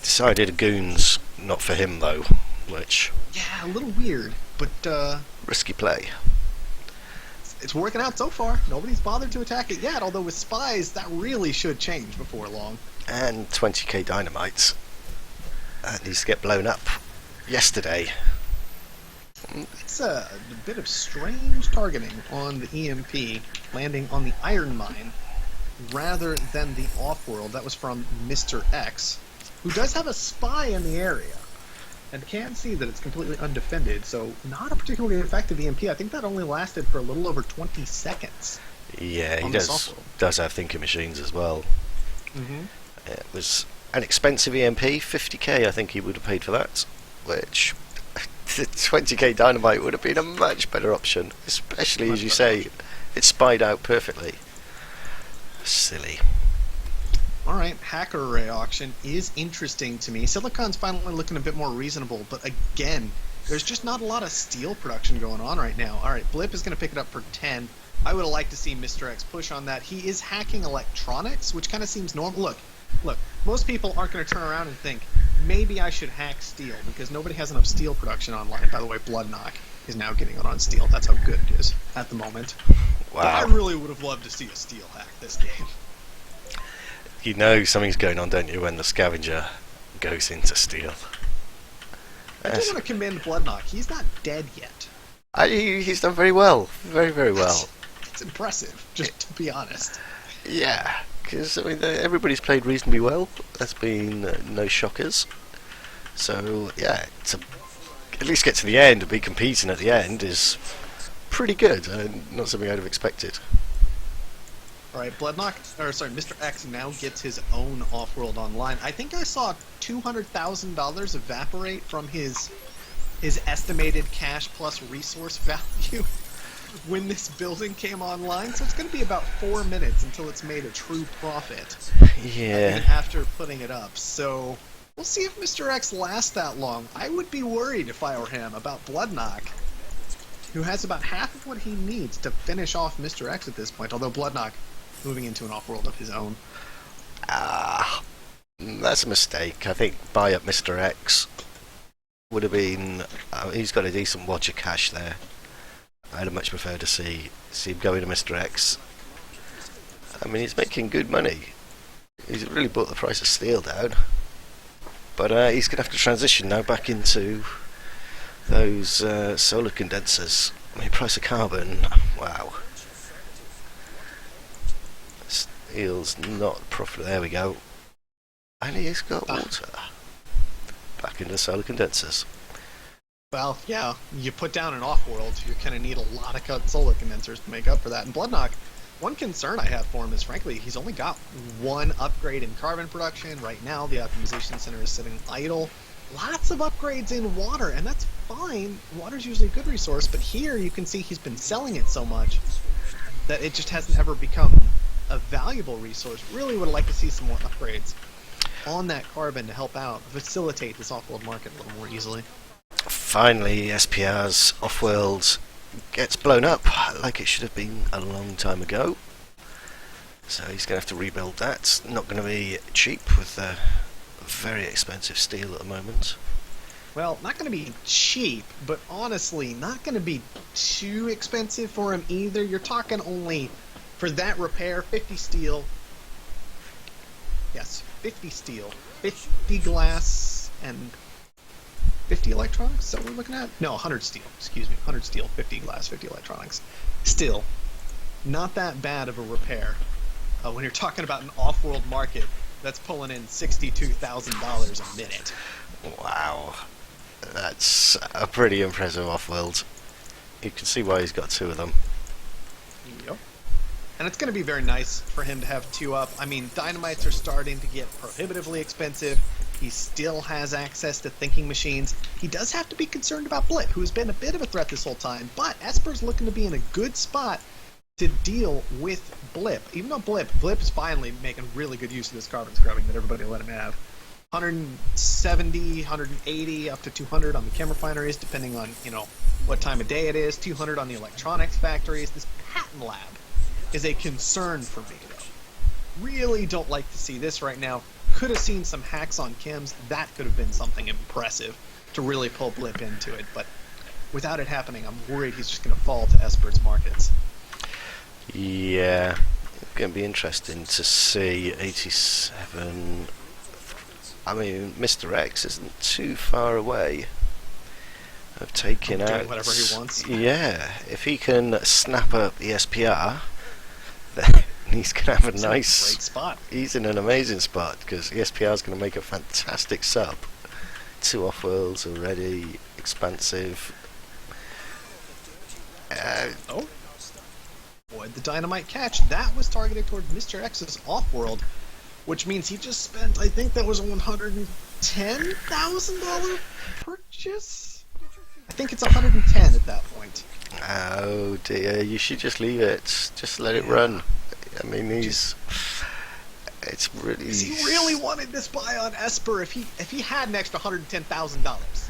Decided goons not for him though, which yeah, a little weird, but risky play. It's working out so far. Nobody's bothered to attack it yet, although with spies that really should change before long. And 20k dynamite. That needs to get blown up yesterday. It's a bit of strange targeting on the EMP, landing on the iron mine rather than the off-world. That was from Mr. X, who does have a spy in the area and can see that it's completely undefended, so not a particularly effective EMP. I think that only lasted for a little over 20 seconds. Yeah, he does have thinking machines as well. It was an expensive EMP, 50k I think he would have paid for that, which 20k dynamite would have been a much better option, especially as you say, it spied out perfectly. Silly. Alright, hacker array auction is interesting to me. Silicon's finally looking a bit more reasonable, but again, there's just not a lot of steel production going on right now. Alright, Blip is going to pick it up for 10. I would have liked to see Mr. X push on that. He is hacking electronics, which kind of seems normal. Look, most people aren't going to turn around and think, maybe I should hack steel, because nobody has enough steel production online. By the way, Bloodknock is now getting it on steel. That's how good it is at the moment. Wow. But I really would have loved to see a steel hack this game. You know something's going on, don't you, when the scavenger goes into steel? I do want to commend Bloodknock. He's not dead yet. He's done very well. Very, very well. It's impressive, just to be honest. Yeah, because I mean, everybody's played reasonably well. There's been no shockers. So, yeah, at least get to the end and be competing at the end is pretty good. Not something I'd have expected. Alright, Mr. X now gets his own off-world online. I think I saw $200,000 evaporate from his estimated cash plus resource value when this building came online. So it's going to be about 4 minutes until it's made a true profit. Yeah. After putting it up. So we'll see if Mr. X lasts that long. I would be worried if I were him about Bloodknock, who has about half of what he needs to finish off Mr. X at this point, although Bloodknock moving into an off-world of his own. That's a mistake. I think buy up Mr. X would have been... he's got a decent wad of cash there. I'd have much preferred to see him go into Mr. X. I mean, he's making good money. He's really brought the price of steel down. But he's going to have to transition now back into those solar condensers. I mean, price of carbon, wow. Steel's not profit. There we go. And he's got water. Back into solar condensers. Well, yeah, you put down an off-world, you're going to need a lot of solar condensers to make up for that. And Bloodknock, one concern I have for him is, frankly, he's only got one upgrade in carbon production. Right now, the optimization center is sitting idle. Lots of upgrades in water, and that's fine. Water's usually a good resource, but here you can see he's been selling it so much that it just hasn't ever become a valuable resource. Really would like to see some more upgrades on that carbon to help out, facilitate this off-world market a little more easily. Finally, SPR's off-world gets blown up like it should have been a long time ago. So he's going to have to rebuild that. Not going to be cheap with very expensive steel at the moment. Well, not going to be cheap, but honestly, not going to be too expensive for him either. You're talking only, for that repair, 50 steel. Yes, 50 steel. 50 glass and 50 electronics? Is that what we're looking at? No, 100 steel. Excuse me. 100 steel, 50 glass, 50 electronics. Still, not that bad of a repair. When you're talking about an off-world market that's pulling in $62,000 a minute. Wow. That's a pretty impressive off-world. You can see why he's got two of them. Yep. And it's going to be very nice for him to have 2 up. I mean, dynamites are starting to get prohibitively expensive. He still has access to thinking machines. He does have to be concerned about Blip, who's been a bit of a threat this whole time, but Esper's looking to be in a good spot to deal with Blip. Even though Blip is finally making really good use of this carbon scrubbing that everybody let him have. 170, 180, up to 200 on the chem refineries, depending on, what time of day it is. 200 on the electronics factories. This patent lab is a concern for me, though. Really don't like to see this right now. Could have seen some hacks on chems. That could have been something impressive to really pull Blip into it. But without it happening, I'm worried he's just going to fall to Esper's markets. Yeah, it's going to be interesting to see. 87. I mean, Mr. X isn't too far away of taking out whatever he wants. Yeah, if he can snap up the SPR, then he's going to have a nice great spot. He's in an amazing spot because the SPR is going to make a fantastic sub. 2 off-worlds already, expansive. Boy, the dynamite catch. That was targeted toward Mr. X's off-world, which means he just spent, I think that was a $110,000 purchase? I think it's 110 at that point. Oh dear, you should just leave it. Just let it run. I mean, it's really... He really wanted this buy on Esper. If he had an extra $110,000,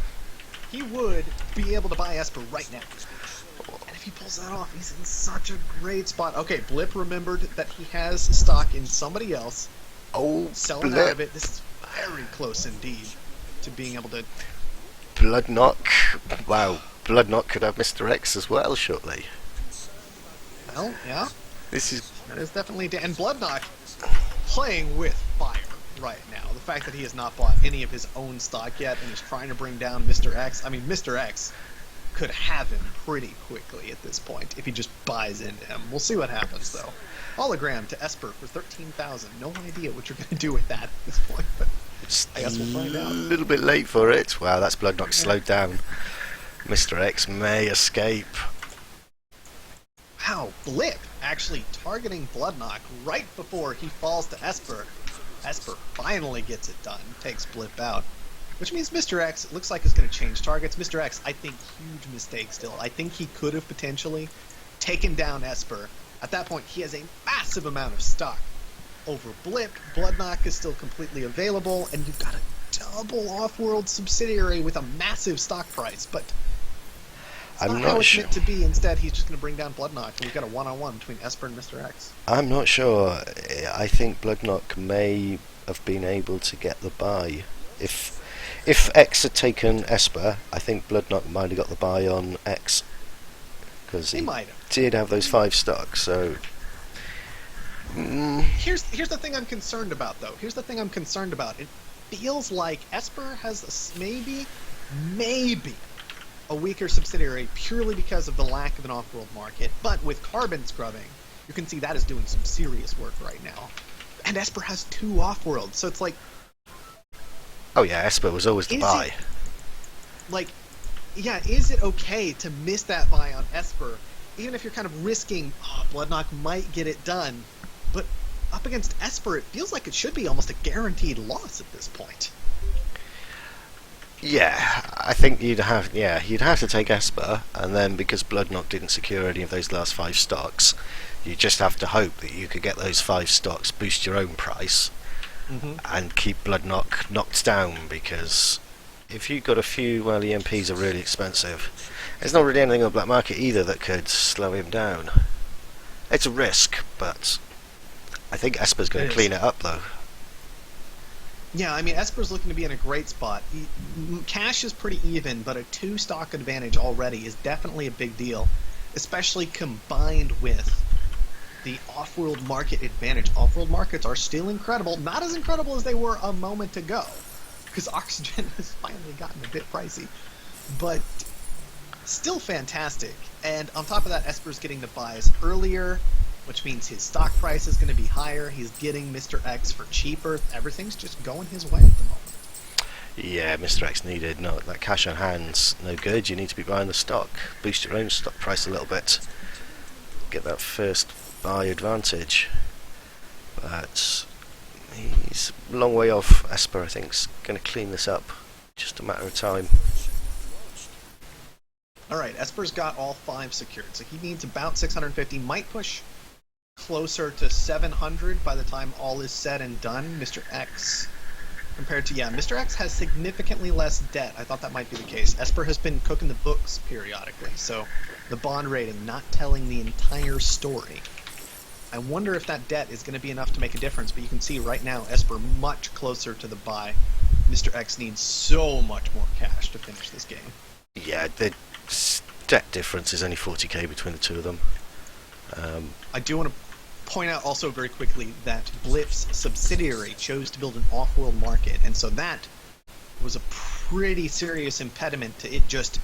he would be able to buy Esper right now. And if he pulls that off, he's in such a great spot. Okay, Blip remembered that he has stock in somebody else. Selling out of it. This is very close indeed to being able to... Bloodknock. Wow, Bloodknock could have Mr. X as well shortly. Well, yeah. That is definitely... And Bloodknock playing with fire right now. The fact that he has not bought any of his own stock yet and is trying to bring down Mr. X. I mean, Mr. X could have him pretty quickly at this point if he just buys into him. We'll see what happens, though. Hologram to Esper for 13,000. No idea what you're going to do with that at this point, but I guess we'll find out. A little bit late for it. Wow, that's Bloodknock slowed down. Mr. X may escape. Wow, Blip actually targeting Bloodknock right before he falls to Esper. Esper finally gets it done, takes Blip out. Which means Mr. X, it looks like, is going to change targets. Mr. X, I think, huge mistake still. I think he could have potentially taken down Esper. At that point, he has a massive amount of stock over Blip. Bloodknock is still completely available, and you've got a double off-world subsidiary with a massive stock price. But I'm not sure. Meant to be. Instead, he's just going to bring down Bloodknock, and we've got a one-on-one between Esper and Mr. X. I'm not sure. I think Bloodknock may have been able to get the buy. If X had taken Esper, I think Bloodknock might have got the buy on X. Because he did have those 5 stocks, so... Here's the thing I'm concerned about, though. Here's the thing I'm concerned about. It feels like Esper has maybe a weaker subsidiary purely because of the lack of an off-world market. But with carbon scrubbing, you can see that is doing some serious work right now. And Esper has 2 off-worlds, so it's like... Oh yeah, Esper was always the buy. Is it okay to miss that buy on Esper, even if you're kind of risking, Bloodknock might get it done, but up against Esper, it feels like it should be almost a guaranteed loss at this point. Yeah, I think you'd have to take Esper, and then because Bloodknock didn't secure any of those last 5 stocks, you just have to hope that you could get those 5 stocks, boost your own price, and keep Bloodknock knocked down, because if you've got a few, well, EMPs are really expensive. There's not really anything on the black market either that could slow him down. It's a risk, but I think Esper's going to clean it up, though. Yeah, I mean, Esper's looking to be in a great spot. Cash is pretty even, but a 2 stock advantage already is definitely a big deal, especially combined with the off-world market advantage. Off-world markets are still incredible, not as incredible as they were a moment ago, because oxygen has finally gotten a bit pricey, but still fantastic. And on top of that, Esper's getting the buys earlier, which means his stock price is going to be higher. He's getting Mr. X for cheaper. Everything's just going his way at the moment. Yeah, Mr. X needed. No, that cash on hand's no good. You need to be buying the stock. Boost your own stock price a little bit. Get that first buy advantage. But he's a long way off. Esper, I think, is going to clean this up. Just a matter of time. Alright, Esper's got all 5 secured, so he needs about 650, might push closer to 700 by the time all is said and done. Mr. X, compared to, Mr. X has significantly less debt. I thought that might be the case. Esper has been cooking the books periodically, so the bond rating not telling the entire story. I wonder if that debt is going to be enough to make a difference, but you can see right now Esper much closer to the buy. Mr. X needs so much more cash to finish this game. Yeah, the debt difference is only 40k between the two of them. I do want to point out also very quickly that Blip's subsidiary chose to build an off-world market, and so that was a pretty serious impediment to it just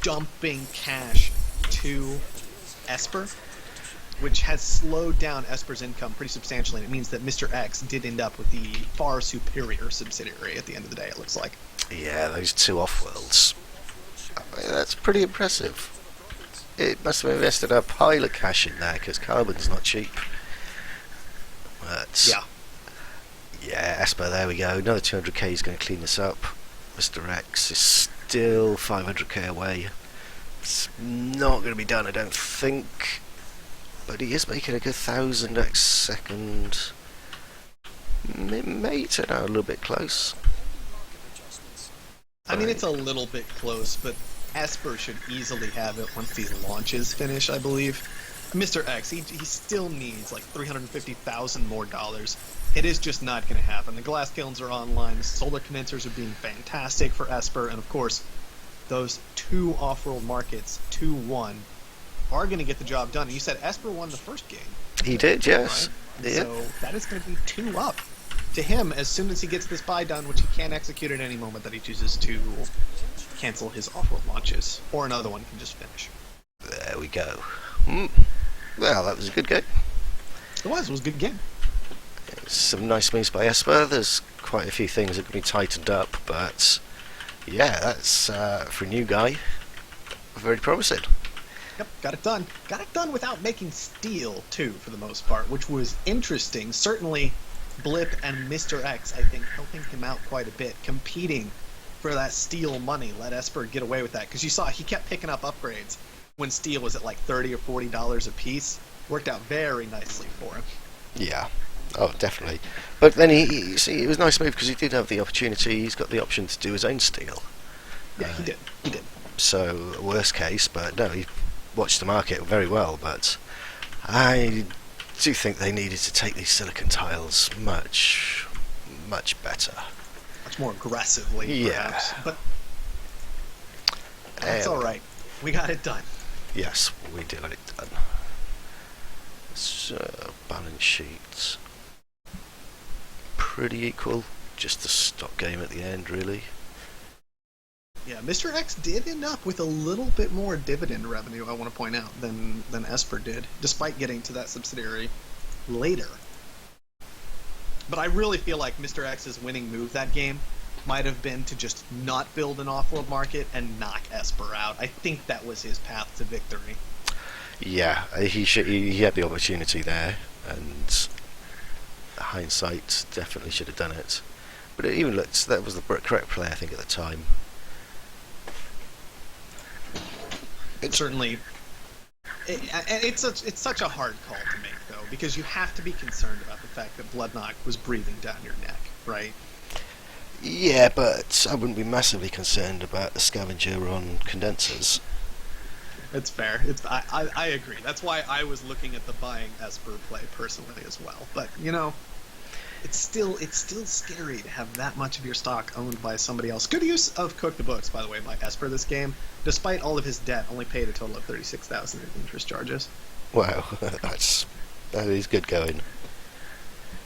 dumping cash to Esper, which has slowed down Esper's income pretty substantially, and it means that Mr. X did end up with the far superior subsidiary at the end of the day, it looks like. Yeah, those two off-worlds. I mean, that's pretty impressive. It must have invested a pile of cash in there, because carbon's not cheap. But yeah, Esper, there we go. Another 200k is going to clean this up. Mr. X is still 500k away. It's not going to be done, I don't think. But he is making a good 1000x second. It may turn out a little bit close. I mean, it's a little bit close, but Esper should easily have it once these launches finish, I believe. Mr. X, he still needs like $350,000 more dollars. It is just not going to happen. The glass kilns are online, the solar condensers are being fantastic for Esper, and of course, those 2 off-world markets, 2-1, are going to get the job done. And you said Esper won the first game. He did, yes. Right? Yeah. So that is going to be 2 up to him as soon as he gets this buy done, which he can execute at any moment that he chooses to cancel his off-world launches. Or another one can just finish. There we go. Well, that was a good game. It was a good game. Some nice moves by Esper. There's quite a few things that can be tightened up, but yeah, that's for a new guy, very promising. Yep, got it done. Got it done without making steel, too, for the most part, which was interesting. Certainly, Blip and Mr. X, I think, helping him out quite a bit, competing for that steel money. Let Esper get away with that, because you saw he kept picking up upgrades when steel was at like $30 or $40 a piece. Worked out very nicely for him. Yeah. Oh, definitely. But then he see, it was a nice move because he did have the opportunity. He's got the option to do his own steel. Yeah, he did. He did. So, worst case, but no, he watched the market very well. But I do think they needed to take these silicon tiles much better. Much more aggressively, perhaps. But that's all right. We got it done. Yes, we did get it done. So, balance sheet. Pretty equal. Just the stock game at the end, really. Yeah, Mr. X did end up with a little bit more dividend revenue, I want to point out, than Esper did, despite getting to that subsidiary later. But I really feel like Mr. X's winning move that game might have been to just not build an off-world market and knock Esper out. I think that was his path to victory. Yeah, he had the opportunity there, and hindsight definitely should have done it. But it even looked, that was the correct play, I think, at the time. It's certainly, it's such a hard call to make, though, because you have to be concerned about the fact that Bloodknock was breathing down your neck, right? Yeah, but I wouldn't be massively concerned about the scavenger on condensers. It's fair. I agree. That's why I was looking at the buying Esper play personally as well. But you know, it's still scary to have that much of your stock owned by somebody else. Good use of Cook the Books, by the way, by Esper this game. Despite all of his debt, only paid a total of $36,000 in interest charges. Wow, that is good going.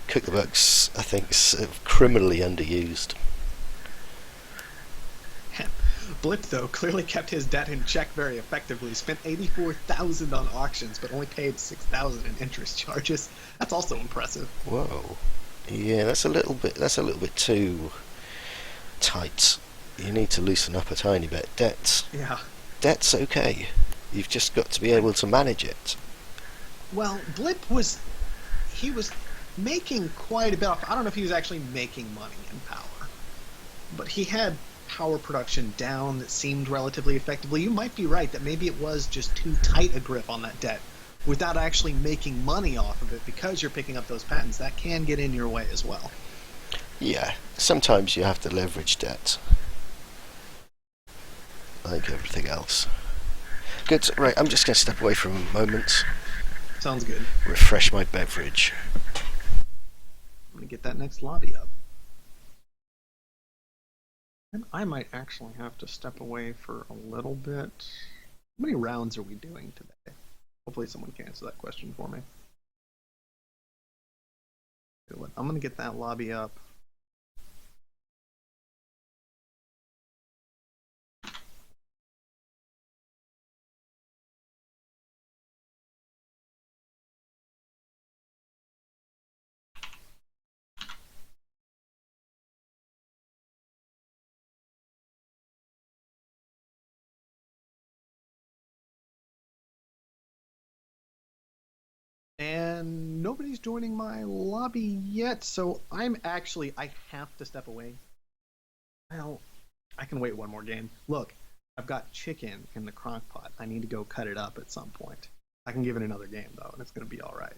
Cook the Books, I think, is criminally underused. Blip, though, clearly kept his debt in check very effectively. Spent $84,000 on auctions, but only paid $6,000 in interest charges. That's also impressive. Whoa, yeah, that's a little bit too tight. You need to loosen up a tiny bit. Debt's okay. You've just got to be able to manage it. Well, he was making quite a bit off. I don't know if he was actually making money in power, but he had power production down that seemed relatively effectively. You might be right that maybe it was just too tight a grip on that debt without actually making money off of it because you're picking up those patents. That can get in your way as well. Yeah, sometimes you have to leverage debt, like everything else. Good, right, I'm just going to step away for a moment, Sounds good. refresh my beverage. I'm going to get that next lobby up. And I might actually have to step away for a little bit. How many rounds are we doing today? Hopefully someone can answer that question for me. I'm going to get that lobby up. And nobody's joining my lobby yet, so I have to step away. Well, I can wait one more game. Look, I've got chicken in the crock pot. I need to go cut it up at some point. I can give it another game, though, and it's going to be all right.